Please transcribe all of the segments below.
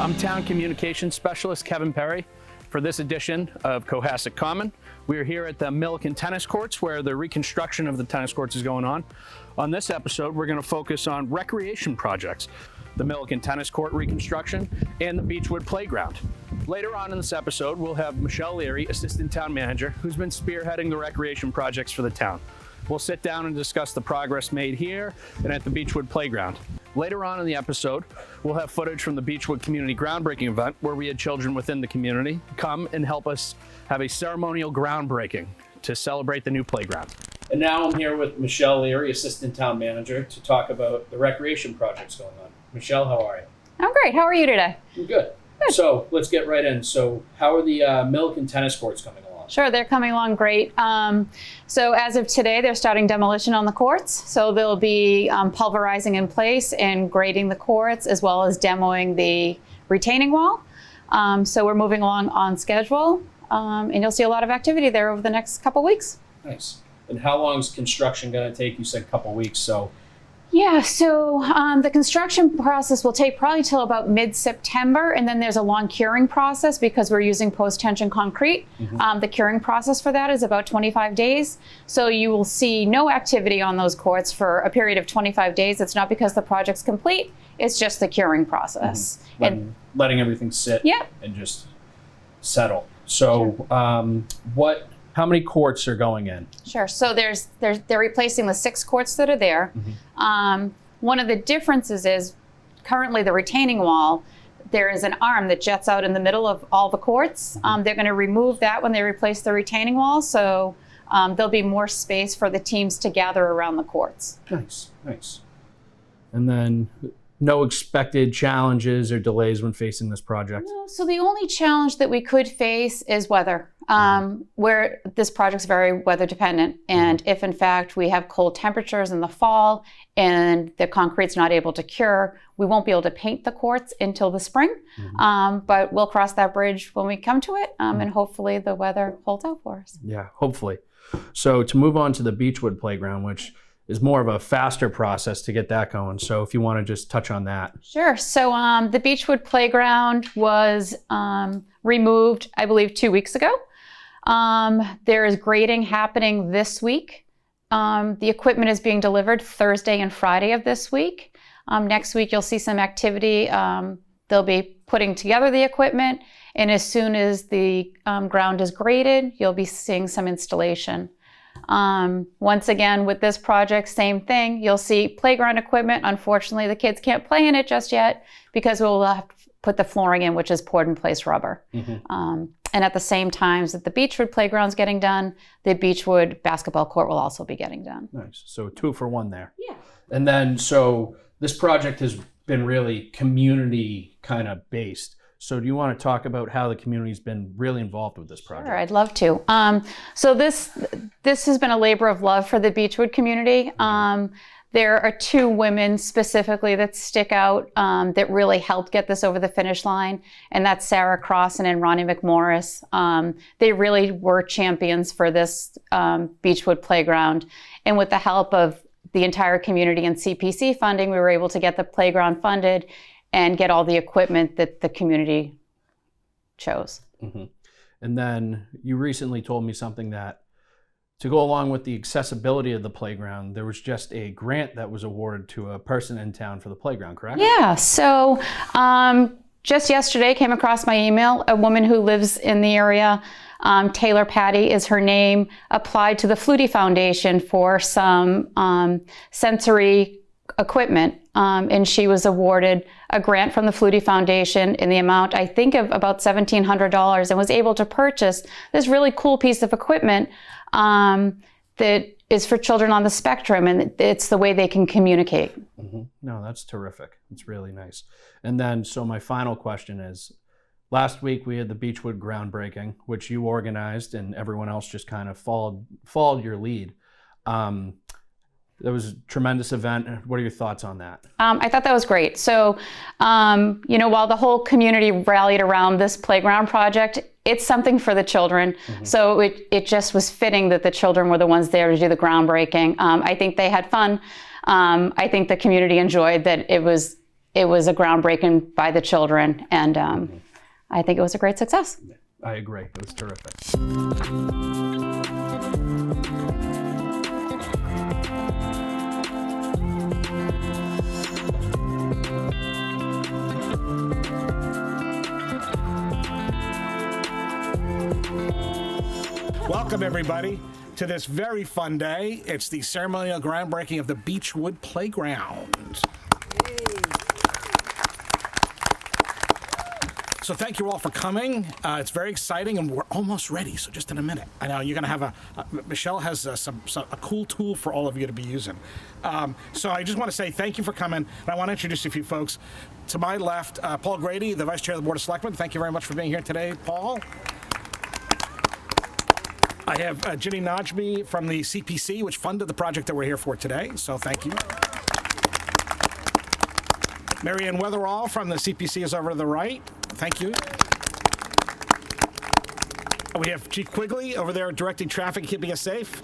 I'm Town Communications Specialist Kevin Perry. For this edition of Cohasset Common, we are here at the Milliken Tennis Courts where the reconstruction of the tennis courts is going on. On this episode, we're going to focus on recreation projects, the Milliken Tennis Court reconstruction, and the Beechwood Playground. Later on in this episode, we'll have Michelle Leary, Assistant Town Manager, who's been spearheading the recreation projects for the town. We'll sit down and discuss the progress made here and at the Beechwood Playground. Later on in the episode, we'll have footage from the Beechwood Community Groundbreaking event where we had children within the community come and help us have a ceremonial groundbreaking to celebrate the new playground. And now I'm here with Michelle Leary, Assistant Town Manager, to talk about the recreation projects going on. Michelle, how are you? I'm great. How are you today? I'm good. So let's get right in. So how are the Milliken Tennis Courts coming along? Sure, they're coming along great. So as of today, they're starting demolition on the courts. So they'll be pulverizing in place and grading the courts as well as demoing the retaining wall. So we're moving along on schedule, and you'll see a lot of activity there over the next couple weeks. Nice. And how long is construction going to take? You said a couple weeks, so. Yeah, so the construction process will take probably till about mid-September, and then there's a long curing process because we're using post-tension concrete. The curing process for that is about 25 days. So you will see no activity on those courts for a period of 25 days. It's not because the project's complete, it's just the curing process. Letting everything sit and just settle. So how many courts are going in? Sure. So they're replacing the 6 courts that are there. One of the differences is currently the retaining wall, there is an arm that juts out in the middle of all the courts. They're going to remove that when they replace the retaining wall. So there'll be more space for the teams to gather around the courts. Nice, nice. And then no expected challenges or delays when facing this project? No, so the only challenge that we could face is weather, where this project's very weather dependent. And if in fact we have cold temperatures in the fall and the concrete's not able to cure, we won't be able to paint the courts until the spring. But we'll cross that bridge when we come to it, and hopefully the weather holds out for us. Yeah, hopefully. So to move on to the Beechwood Playground, which is more of a faster process to get that going. So if you want to just touch on that. Sure. So the Beechwood Playground was removed, I believe, 2 weeks ago. There is grading happening this week. The equipment is being delivered Thursday and Friday of this week. Next week, you'll see some activity. They'll be putting together the equipment. And as soon as the ground is graded, you'll be seeing some installation. Once again, with this project, same thing. You'll see playground equipment. Unfortunately, the kids can't play in it just yet because we'll have to put the flooring in, which is poured in place rubber. And at the same time that the Beechwood Playground's getting done, the Beechwood basketball court will also be getting done. Nice. So 2 for 1 there. Yeah. And then, so this project has been really community kind of based. So do you want to talk about how the community's been really involved with this project? Sure, I'd love to. So this has been a labor of love for the Beechwood community. There are 2 women specifically that stick out that really helped get this over the finish line, and that's Sarah Crossan and Ronnie McMorris. They really were champions for this Beechwood Playground, and with the help of the entire community and CPC funding, we were able to get the playground funded and get all the equipment that the community chose. And then you recently told me something that to go along with the accessibility of the playground, there was just a grant that was awarded to a person in town for the playground, correct? Yeah, so just yesterday came across my email, a woman who lives in the area, Taylor Patty is her name, applied to the Flutie Foundation for some sensory equipment, and she was awarded a grant from the Flutie Foundation in the amount, I think, of about $1,700, and was able to purchase this really cool piece of equipment that is for children on the spectrum, and it's the way they can communicate. No, that's terrific. It's really nice. And then, so my final question is, last week we had the Beechwood groundbreaking, which you organized, and everyone else just kind of followed your lead. That was a tremendous event. What are your thoughts on that? I thought that was great. So, while the whole community rallied around this playground project, it's something for the children. So it just was fitting that the children were the ones there to do the groundbreaking. I think they had fun. I think the community enjoyed that it was it was a groundbreaking by the children, and I think it was a great success. I agree. It was terrific. Welcome, everybody, to this very fun day. It's the ceremonial groundbreaking of the Beechwood Playground. So thank you all for coming. It's very exciting, and we're almost ready, so just in a minute. I know you're going to have Michelle has a cool tool for all of you to be using. So I just want to say thank you for coming, and I want to introduce a few folks. To my left, Paul Grady, the Vice Chair of the Board of Selectmen. Thank you very much for being here today, Paul. I have Ginny Najmi from the CPC, which funded the project that we're here for today, so thank you. Marianne Weatherall from the CPC is over to the right. Thank you. We have Chief Quigley over there directing traffic and keeping us safe.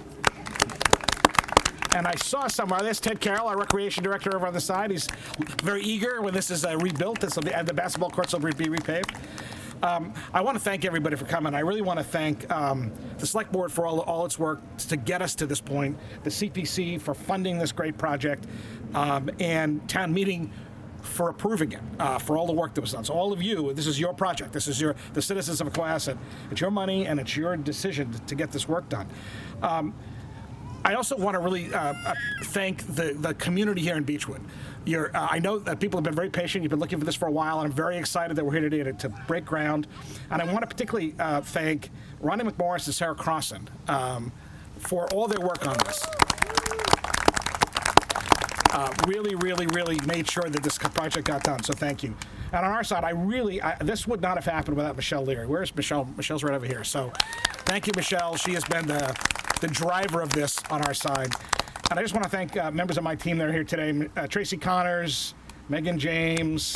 And I saw somewhere, there's Ted Carroll, our Recreation Director over on the side. He's very eager when this is rebuilt. This will be, and the basketball courts will be repaved. I want to thank everybody for coming. I really want to thank the Select Board for all its work to get us to this point, the CPC for funding this great project, and Town Meeting for approving it, for all the work that was done. So all of you, this is your project. This is the citizens of Cohasset. It's your money and it's your decision to get this work done. I also want to really thank the community here in Beechwood. I know that people have been very patient. You've been looking for this for a while, and I'm very excited that we're here today to break ground. And I want to particularly thank Ronnie McMorris and Sarah Crossan for all their work on this. Really made sure that this project got done, so thank you. And on our side, this would not have happened without Michelle Leary. Where's Michelle? Michelle's right over here. So thank you, Michelle. She has been the driver of this on our side. And I just want to thank members of my team that are here today, Tracy Connors, Megan James,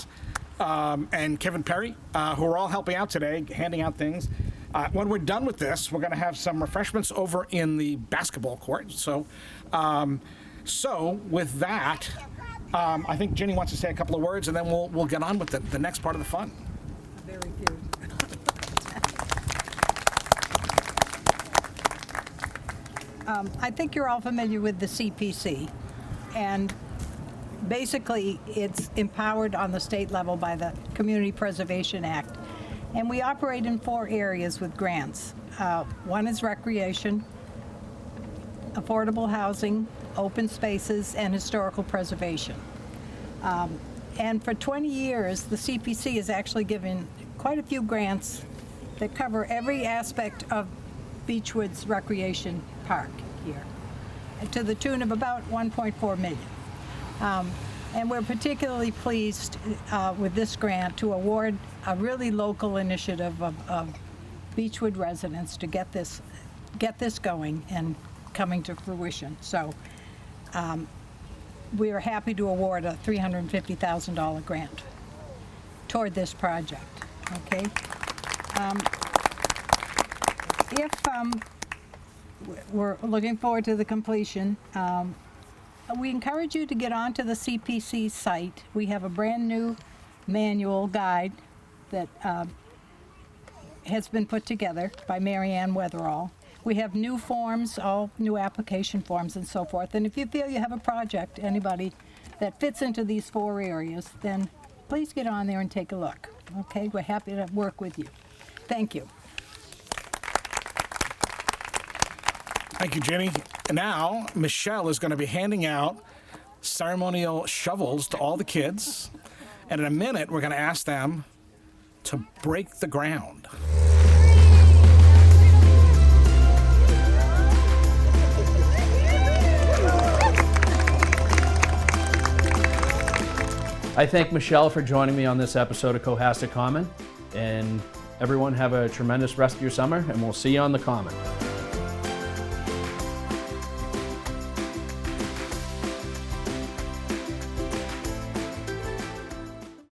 and Kevin Perry, who are all helping out today, handing out things. When we're done with this, we're going to have some refreshments over in the basketball court. So with that, I think Ginny wants to say a couple of words, and then we'll get on with the next part of the fun. Very few. I think you're all familiar with the CPC, and basically it's empowered on the state level by the Community Preservation Act, and we operate in 4 areas with grants. One is recreation, affordable housing, open spaces, and historical preservation. And for 20 years, the CPC has actually given quite a few grants that cover every aspect of Beechwood's recreation park here, to the tune of about $1.4 million. And we're particularly pleased with this grant to award a really local initiative of Beechwood residents to get this going and coming to fruition. So we are happy to award a $350,000 grant toward this project. Okay. We're looking forward to the completion. We encourage you to get onto the CPC site. We have a brand new manual guide that has been put together by Marianne Weatherall. We have new forms, all new application forms and so forth. And if you feel you have a project, anybody, that fits into these 4 areas, then please get on there and take a look. Okay, we're happy to work with you. Thank you. Thank you, Ginny. And now, Michelle is going to be handing out ceremonial shovels to all the kids. And in a minute, we're going to ask them to break the ground. I thank Michelle for joining me on this episode of Cohasset Common, and everyone have a tremendous rest of your summer, and we'll see you on the Common.